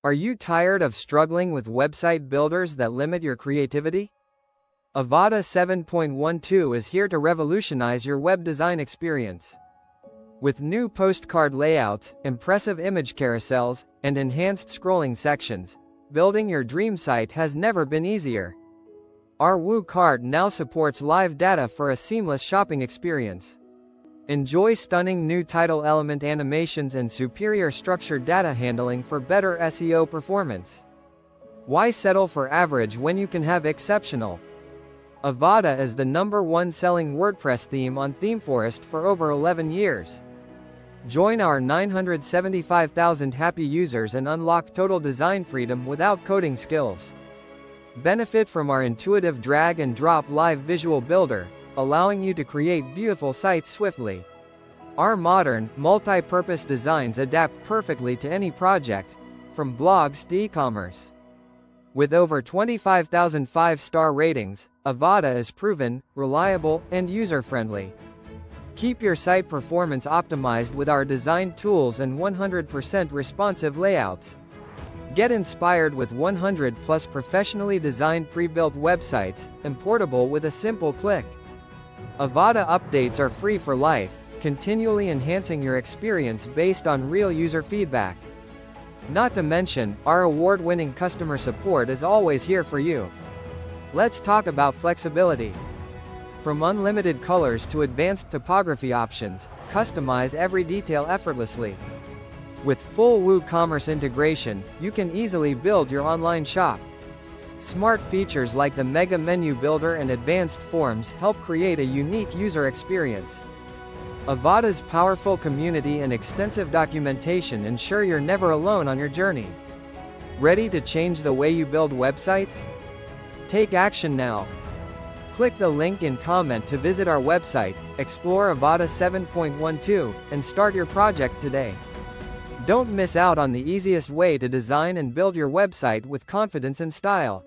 Are you tired of struggling with website builders that limit your creativity? Avada 7.12 is here to revolutionize your web design experience. With new postcard layouts, impressive image carousels, and enhanced scrolling sections, building your dream site has never been easier. Our Woo cart now supports live data for a seamless shopping experience. Enjoy stunning new title element animations and superior structured data handling for better SEO performance. Why settle for average when you can have exceptional? Avada is the #1 selling WordPress theme on ThemeForest for over 11 years. Join our 975,000 happy users and unlock total design freedom without coding skills. Benefit from our intuitive drag-and-drop live visual builder, allowing you to create beautiful sites swiftly. Our modern, multi-purpose designs adapt perfectly to any project, from blogs to e-commerce. With over 25,000 5-star ratings, Avada is proven, reliable, and user-friendly. Keep your site performance optimized with our design tools and 100% responsive layouts. Get inspired with 100+ professionally designed pre-built websites, importable with a simple click. Avada updates are free for life, continually enhancing your experience based on real user feedback. Not to mention, our award-winning customer support is always here for you. Let's talk about flexibility. From unlimited colors to advanced typography options, customize every detail effortlessly. With full WooCommerce integration, you can easily build your online shop. Smart features like the Mega Menu Builder and advanced forms help create a unique user experience. Avada's powerful community and extensive documentation ensure you're never alone on your journey. Ready to change the way you build websites? Take action now. Click the link in comment to visit our website, explore Avada 7.12, and start your project today. Don't miss out on the easiest way to design and build your website with confidence and style.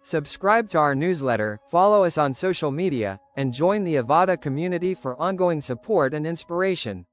Subscribe to our newsletter, follow us on social media, and join the Avada community for ongoing support and inspiration.